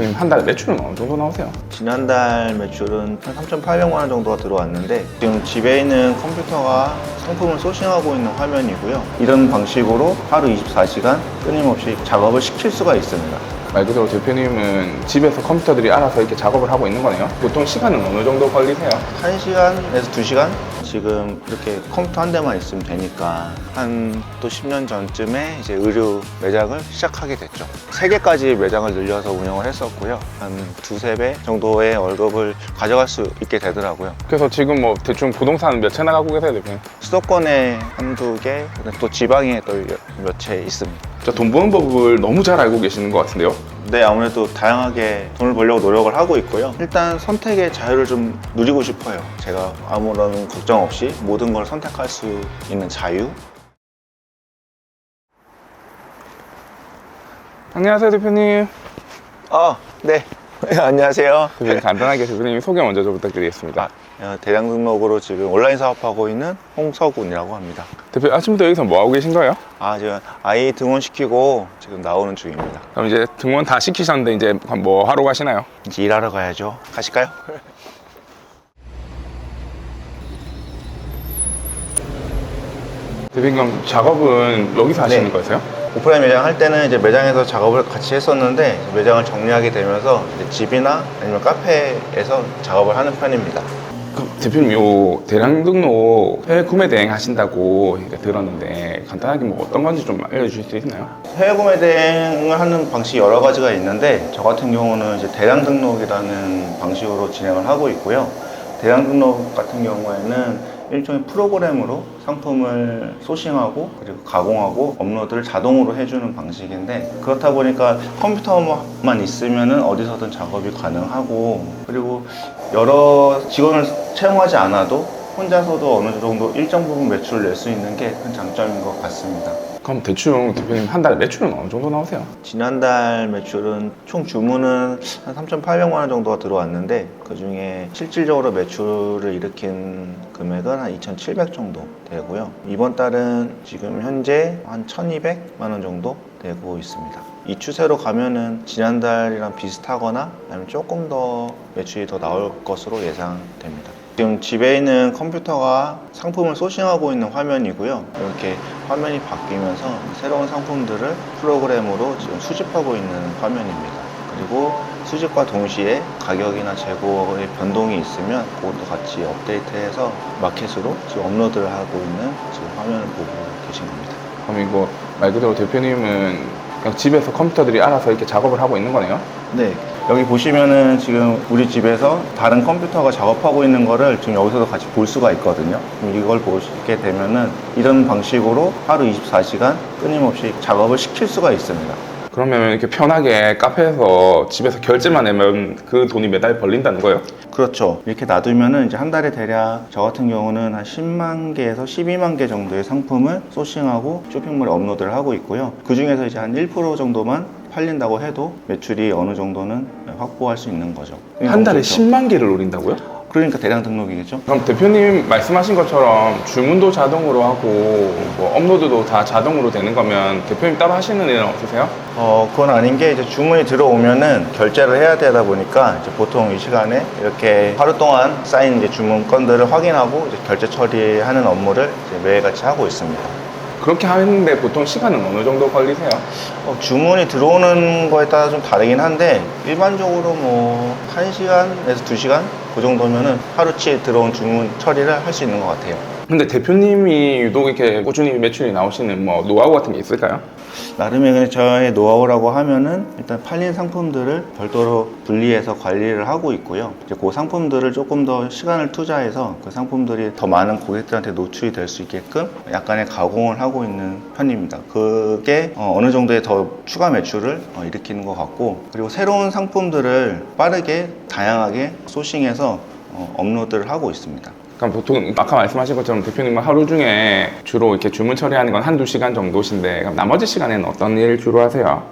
대표님 한 달에 매출은 어느 정도 나오세요? 지난달 매출은 한 3,800만 원 정도가 들어왔는데 지금 집에 있는 컴퓨터가 상품을 소싱하고 있는 화면이고요. 이런 방식으로 하루 24시간 끊임없이 작업을 시킬 수가 있습니다. 말 그대로 대표님은 집에서 컴퓨터들이 알아서 이렇게 작업을 하고 있는 거네요? 보통 시간은 어느 정도 걸리세요? 1시간에서 2시간? 지금 이렇게 컴퓨터 한 대만 있으면 되니까 한 또 10년 전쯤에 이제 의류 매장을 시작하게 됐죠. 3개까지 매장을 늘려서 운영을 했었고요. 한 2~3배 정도의 월급을 가져갈 수 있게 되더라고요. 그래서 지금 뭐 대충 부동산 몇 채 나가고 계세요, 대표님? 수도권에 한두 개, 또 지방에 또 몇 채 있습니다. 저 돈 버는 법을 너무 잘 알고 계시는 것 같은데요? 네, 아무래도 다양하게 돈을 벌려고 노력을 하고 있고요. 일단 선택의 자유를 좀 누리고 싶어요. 제가 아무런 걱정 없이 모든 걸 선택할 수 있는 자유. 안녕하세요, 대표님. 네. 안녕하세요. 대표님 간단하게 대표님 소개 먼저 좀 부탁드리겠습니다. 대량 등록으로 지금 온라인 사업하고 있는 홍서군이라고 합니다. 대표님 아침부터 여기서 뭐 하고 계신 거예요? 지금 아이 등원시키고 지금 나오는 중입니다. 그럼 이제 등원 다 시키셨는데 이제 뭐 하러 가시나요? 이제 일하러 가야죠. 가실까요? 대표님 그럼 작업은 여기서 하시는 네. 거세요? 오프라인 매장 할 때는 이제 매장에서 작업을 같이 했었는데 매장을 정리하게 되면서 이제 집이나 아니면 카페에서 작업을 하는 편입니다. 그 대표님 요 대량 등록 해외 구매 대행 하신다고 들었는데 간단하게 뭐 어떤 건지 좀 알려주실 수 있나요? 해외 구매 대행을 하는 방식이 여러 가지가 있는데 저 같은 경우는 이제 대량 등록이라는 방식으로 진행을 하고 있고요. 대량 등록 같은 경우에는 일종의 프로그램으로 상품을 소싱하고 그리고 가공하고 업로드를 자동으로 해주는 방식인데 그렇다 보니까 컴퓨터만 있으면은 어디서든 작업이 가능하고 그리고 여러 직원을 채용하지 않아도 혼자서도 어느 정도 일정 부분 매출을 낼 수 있는 게 큰 장점인 것 같습니다. 그럼 대충 대표님 한 달에 매출은 어느 정도 나오세요? 지난달 매출은 총 주문은 한 3,800만 원 정도가 들어왔는데 그 중에 실질적으로 매출을 일으킨 금액은 한 2,700 정도 되고요. 이번 달은 지금 현재 한 1,200만 원 정도 되고 있습니다. 이 추세로 가면은 지난달이랑 비슷하거나 아니면 조금 더 매출이 더 나올 것으로 예상됩니다. 지금 집에 있는 컴퓨터가 상품을 소싱하고 있는 화면이고요. 이렇게 화면이 바뀌면서 새로운 상품들을 프로그램으로 지금 수집하고 있는 화면입니다. 그리고 수집과 동시에 가격이나 재고의 변동이 있으면 그것도 같이 업데이트해서 마켓으로 지금 업로드를 하고 있는 지금 화면을 보고 계신 겁니다. 그럼 이거 말 그대로 대표님은 그냥 집에서 컴퓨터들이 알아서 이렇게 작업을 하고 있는 거네요? 네. 여기 보시면은 지금 우리 집에서 다른 컴퓨터가 작업하고 있는 거를 지금 여기서도 같이 볼 수가 있거든요. 이걸 보시게 되면은 이런 방식으로 하루 24시간 끊임없이 작업을 시킬 수가 있습니다. 그러면 이렇게 편하게 카페에서 집에서 결제만 하면 그 돈이 매달 벌린다는 거예요? 그렇죠. 이렇게 놔두면은 이제 한 달에 대략 저 같은 경우는 한 10만 개에서 12만 개 정도의 상품을 소싱하고 쇼핑몰에 업로드를 하고 있고요. 그 중에서 이제 한 1% 정도만 팔린다고 해도 매출이 어느 정도는 확보할 수 있는 거죠. 한 달에 좋죠. 10만 개를 노린다고요? 그러니까 대량 등록이겠죠. 그럼 대표님 말씀하신 것처럼 주문도 자동으로 하고 뭐 업로드도 다 자동으로 되는 거면 대표님 따로 하시는 일은 없으세요? 그건 아닌 게 이제 주문이 들어오면은 결제를 해야 되다 보니까 이제 보통 이 시간에 이렇게 하루 동안 쌓인 이제 주문 건들을 확인하고 이제 결제 처리하는 업무를 이제 매일같이 하고 있습니다. 그렇게 하는데 보통 시간은 어느 정도 걸리세요? 주문이 들어오는 거에 따라 좀 다르긴 한데 일반적으로 뭐 1시간에서 2시간 그 정도면은 하루치 들어온 주문 처리를 할 수 있는 것 같아요. 근데 대표님이 유독 이렇게 꾸준히 매출이 나오시는 뭐 노하우 같은 게 있을까요? 나름의 그냥 저의 노하우라고 하면은 일단 팔린 상품들을 별도로 분리해서 관리를 하고 있고요. 이제 그 상품들을 조금 더 시간을 투자해서 그 상품들이 더 많은 고객들한테 노출이 될 수 있게끔 약간의 가공을 하고 있는 편입니다. 그게 어느 정도의 더 추가 매출을 일으키는 것 같고 그리고 새로운 상품들을 빠르게 다양하게 소싱해서 업로드를 하고 있습니다. 그럼 보통 아까 말씀하신 것처럼 대표님은 하루 중에 주로 이렇게 주문 처리하는 건 한두 시간 정도신데 그럼 나머지 시간에는 어떤 일 주로 하세요?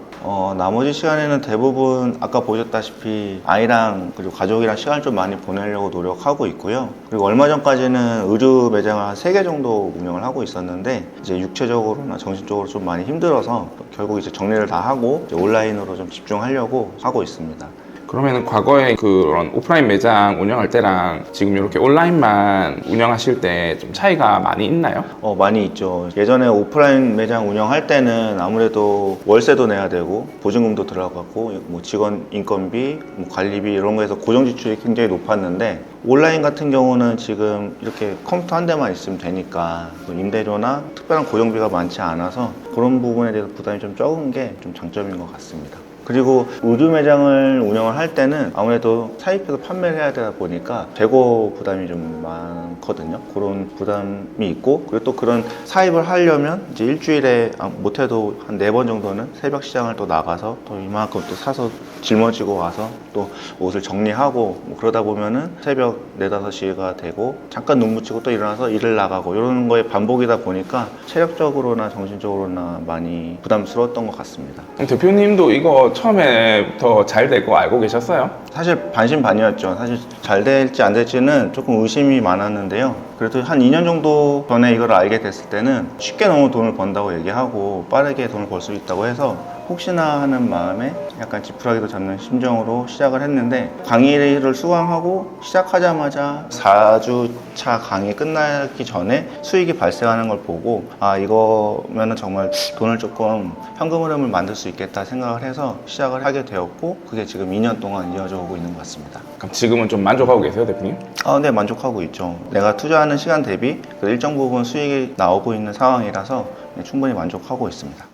나머지 시간에는 대부분 아까 보셨다시피 아이랑 그리고 가족이랑 시간을 좀 많이 보내려고 노력하고 있고요. 그리고 얼마 전까지는 의류 매장을 한 3개 정도 운영을 하고 있었는데 이제 육체적으로나 정신적으로 좀 많이 힘들어서 결국 이제 정리를 다 하고 이제 온라인으로 좀 집중하려고 하고 있습니다. 그러면 과거에 그런 오프라인 매장 운영할 때랑 지금 이렇게 온라인만 운영하실 때 좀 차이가 많이 있나요? 많이 있죠. 예전에 오프라인 매장 운영할 때는 아무래도 월세도 내야 되고 보증금도 들어가고 뭐 직원 인건비, 뭐 관리비 이런 거에서 고정 지출이 굉장히 높았는데 온라인 같은 경우는 지금 이렇게 컴퓨터 한 대만 있으면 되니까 임대료나 특별한 고정비가 많지 않아서 그런 부분에 대해서 부담이 좀 적은 게 좀 장점인 것 같습니다. 그리고 의류 매장을 운영을 할 때는 아무래도 사입해서 판매를 해야 되다 보니까 재고 부담이 좀 많거든요. 그런 부담이 있고, 그리고 또 그런 사입을 하려면 이제 일주일에 못해도 한 4번 정도는 새벽 시장을 또 나가서 또 이만큼 또 사서 짊어지고 와서 또 옷을 정리하고 뭐 그러다 보면은 새벽 4, 5시가 되고 잠깐 눈 붙이고 또 일어나서 일을 나가고 이런 거에 반복이다 보니까 체력적으로나 정신적으로나 많이 부담스러웠던 것 같습니다. 대표님도 이거 처음에부터 잘 될 거 알고 계셨어요? 사실 반신반의였죠. 사실 잘 될지 안 될지는 조금 의심이 많았는데요. 그래도 한 2년 정도 전에 이걸 알게 됐을 때는 쉽게 너무 돈을 번다고 얘기하고 빠르게 돈을 벌 수 있다고 해서 혹시나 하는 마음에 약간 지푸라기도 잡는 심정으로 시작을 했는데 강의를 수강하고 시작하자마자 4주차 강의 끝나기 전에 수익이 발생하는 걸 보고 이거면은 정말 돈을 조금 현금 흐름을 만들 수 있겠다 생각을 해서 시작을 하게 되었고 그게 지금 2년 동안 이어져 오고 있는 것 같습니다. 그럼 지금은 좀 만족하고 계세요, 대표님? 네, 만족하고 있죠. 내가 투자하는 시간 대비 일정 부분 수익이 나오고 있는 상황이라서 충분히 만족하고 있습니다.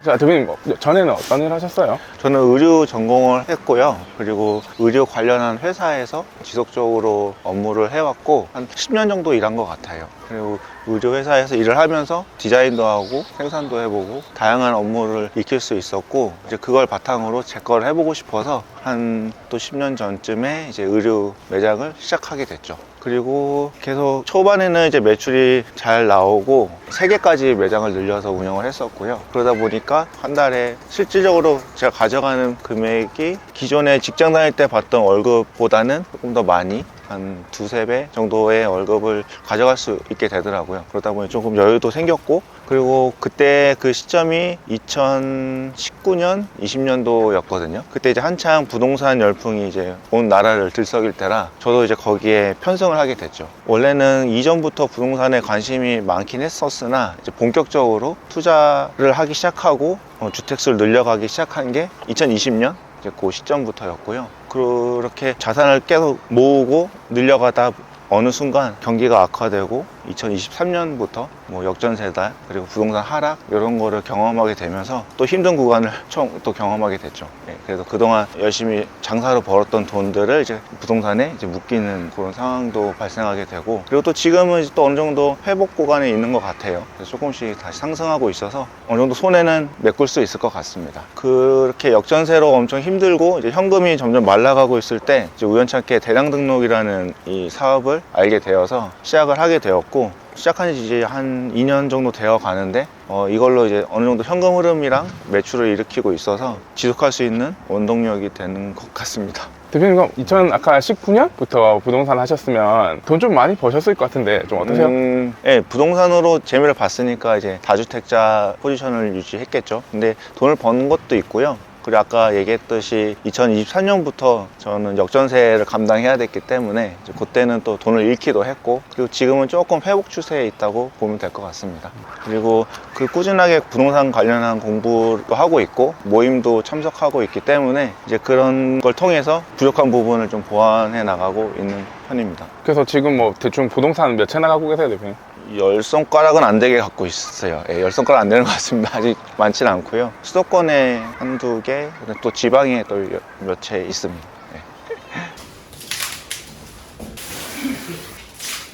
자, 대표님 전에는 어떤 일 하셨어요? 저는 의류 전공을 했고요. 그리고 의류 관련한 회사에서 지속적으로 업무를 해왔고 한 10년 정도 일한 것 같아요. 그리고 의류 회사에서 일을 하면서 디자인도 하고 생산도 해보고 다양한 업무를 익힐 수 있었고 이제 그걸 바탕으로 제 걸 해보고 싶어서 한 또 10년 전쯤에 이제 의류 매장을 시작하게 됐죠. 그리고 계속 초반에는 이제 매출이 잘 나오고 3개까지 매장을 늘려서 운영을 했었고요. 그러다 보니까 한 달에 실질적으로 제가 가져가는 금액이 기존에 직장 다닐 때 받던 월급보다는 조금 더 많이 한 2~3배 정도의 월급을 가져갈 수 있게 되더라고요. 그러다 보니 조금 여유도 생겼고 그리고 그때 그 시점이 2019년, 20년도였거든요. 그때 이제 한창 부동산 열풍이 이제 온 나라를 들썩일 때라 저도 이제 거기에 편성을 하게 됐죠. 원래는 이전부터 부동산에 관심이 많긴 했었으나 이제 본격적으로 투자를 하기 시작하고 주택수를 늘려가기 시작한 게 2020년 이제 그 시점부터였고요. 그렇게 자산을 계속 모으고 늘려가다 어느 순간 경기가 악화되고 2023년부터 뭐 역전세달 그리고 부동산 하락 이런 거를 경험하게 되면서 또 힘든 구간을 처음 또 경험하게 됐죠. 그래서 그동안 열심히 장사로 벌었던 돈들을 이제 부동산에 이제 묶이는 그런 상황도 발생하게 되고 그리고 또 지금은 또 어느 정도 회복 구간에 있는 것 같아요. 그래서 조금씩 다시 상승하고 있어서 어느 정도 손해는 메꿀 수 있을 것 같습니다. 그렇게 역전세로 엄청 힘들고 이제 현금이 점점 말라가고 있을 때 이제 우연찮게 대량 등록이라는 이 사업을 알게 되어서 시작을 하게 되었고 시작한 지 이제 한 2년 정도 되어 가는데 이걸로 이제 어느 정도 현금 흐름이랑 매출을 일으키고 있어서 지속할 수 있는 원동력이 되는 것 같습니다. 대표님 그럼 아까 19년부터 부동산 하셨으면 돈 좀 많이 버셨을 것 같은데 좀 어떠세요? 네, 부동산으로 재미를 봤으니까 이제 다주택자 포지션을 유지했겠죠. 근데 돈을 버는 것도 있고요. 그리고 아까 얘기했듯이 2023년부터 저는 역전세를 감당해야 됐기 때문에 이제 그때는 또 돈을 잃기도 했고 그리고 지금은 조금 회복 추세에 있다고 보면 될 것 같습니다. 그리고 그 꾸준하게 부동산 관련한 공부도 하고 있고 모임도 참석하고 있기 때문에 이제 그런 걸 통해서 부족한 부분을 좀 보완해 나가고 있는 편입니다. 그래서 지금 뭐 대충 부동산 몇 채 나가고 계세요, 대표님? 10손가락은 안 되게 갖고 있어요. 10손가락 안 되는 것 같습니다. 아직 많지는 않고요. 수도권에 한두 개, 또 지방에 또 몇 채 있습니다.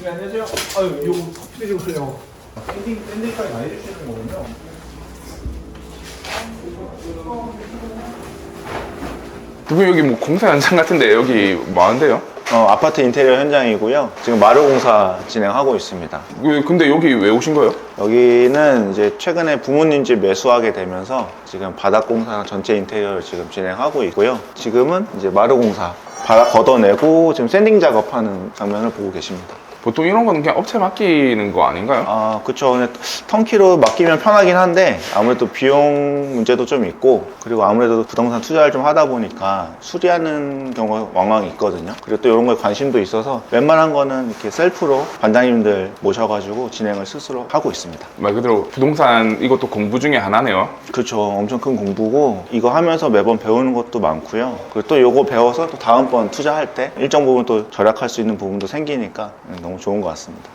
네, 안녕하세요. 이거 커피 드리고요. 샌딩까지 많이 해주시는 거군요. 대표님 여기 뭐 공사 현장 같은데 여기 뭐 하는데요? 아파트 인테리어 현장이고요. 지금 마루 공사 진행하고 있습니다. 근데 여기 왜 오신 거예요? 여기는 이제 최근에 부모님 집 매수하게 되면서 지금 바닥 공사랑 전체 인테리어를 지금 진행하고 있고요. 지금은 이제 마루 공사, 바닥 걷어내고 지금 샌딩 작업하는 장면을 보고 계십니다. 보통 이런 거는 그냥 업체 맡기는 거 아닌가요? 아, 그쵸. 근데 턴키로 맡기면 편하긴 한데 아무래도 비용 문제도 좀 있고, 그리고 아무래도 부동산 투자를 좀 하다 보니까 수리하는 경우가 왕왕 있거든요. 그리고 또 이런 거에 관심도 있어서 웬만한 거는 이렇게 셀프로 반장님들 모셔가지고 진행을 스스로 하고 있습니다. 말 그대로 부동산 이것도 공부 중에 하나네요. 그렇죠. 엄청 큰 공부고, 이거 하면서 매번 배우는 것도 많고요. 그리고 또 이거 배워서 또 다음번 투자할 때 일정 부분 또 절약할 수 있는 부분도 생기니까 너무 좋은 것 같습니다.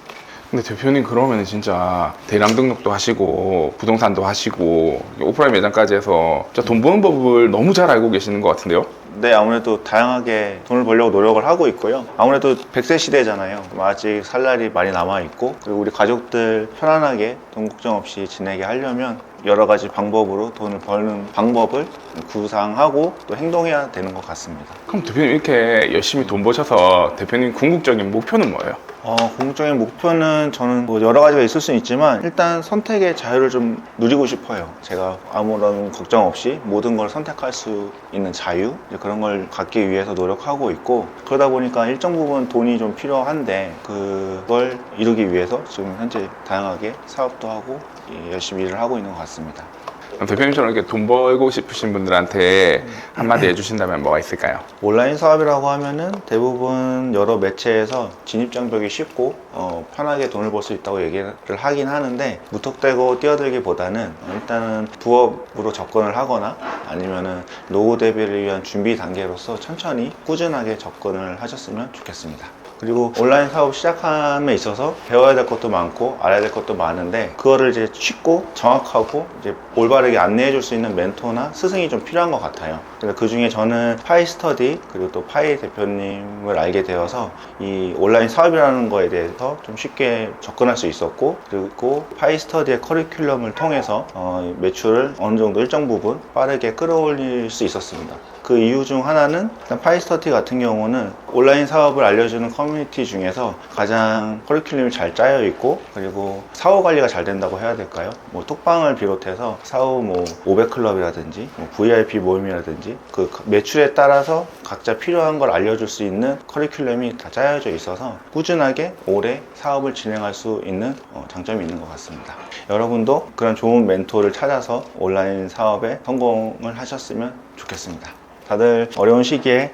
근데 대표님 그러면 진짜 대량 등록도 하시고 부동산도 하시고 오프라인 매장까지 해서 진짜 돈 버는 법을 너무 잘 알고 계시는 것 같은데요? 네, 아무래도 다양하게 돈을 벌려고 노력을 하고 있고요. 아무래도 100세 시대잖아요. 아직 살 날이 많이 남아있고, 그리고 우리 가족들 편안하게 돈 걱정 없이 지내게 하려면 여러 가지 방법으로 돈을 버는 방법을 구상하고 또 행동해야 되는 것 같습니다. 그럼 대표님 이렇게 열심히 돈 버셔서 대표님 궁극적인 목표는 뭐예요? 궁극적인 목표는 저는 뭐 여러 가지가 있을 수는 있지만 일단 선택의 자유를 좀 누리고 싶어요. 제가 아무런 걱정 없이 모든 걸 선택할 수 있는 자유, 이제 그런 걸 갖기 위해서 노력하고 있고, 그러다 보니까 일정 부분 돈이 좀 필요한데 그걸 이루기 위해서 지금 현재 다양하게 사업도 하고 열심히 일을 하고 있는 것 같습니다. 그럼 대표님처럼 이렇게 돈 벌고 싶으신 분들한테 한마디 해주신다면 뭐가 있을까요? 온라인 사업이라고 하면은 대부분 여러 매체에서 진입장벽이 쉽고 편하게 돈을 벌 수 있다고 얘기를 하긴 하는데, 무턱대고 뛰어들기보다는 일단은 부업으로 접근을 하거나 아니면은 노후 대비를 위한 준비 단계로서 천천히 꾸준하게 접근을 하셨으면 좋겠습니다. 그리고 온라인 사업 시작함에 있어서 배워야 될 것도 많고 알아야 될 것도 많은데, 그거를 이제 쉽고 정확하고 이제 올바르게 안내해 줄 수 있는 멘토나 스승이 좀 필요한 것 같아요. 그래서 그 중에 저는 파이스터디 그리고 또 파이 대표님을 알게 되어서 이 온라인 사업이라는 거에 대해서 좀 쉽게 접근할 수 있었고, 그리고 파이스터디의 커리큘럼을 통해서 매출을 어느 정도 일정 부분 빠르게 끌어올릴 수 있었습니다. 그 이유 중 하나는 일단 파이스터디 같은 경우는 온라인 사업을 알려주는 커뮤니티 중에서 가장 커리큘럼이 잘 짜여 있고, 그리고 사후 관리가 잘 된다고 해야 될까요? 뭐 톡방을 비롯해서 사후 뭐 500클럽이라든지 뭐 VIP 모임이라든지 그 매출에 따라서 각자 필요한 걸 알려줄 수 있는 커리큘럼이 다 짜여져 있어서 꾸준하게 오래 사업을 진행할 수 있는 장점이 있는 것 같습니다. 여러분도 그런 좋은 멘토를 찾아서 온라인 사업에 성공을 하셨으면 좋겠습니다. 다들 어려운 시기에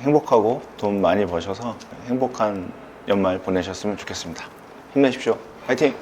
행복하고 돈 많이 버셔서 행복한 연말 보내셨으면 좋겠습니다. 힘내십시오. 화이팅!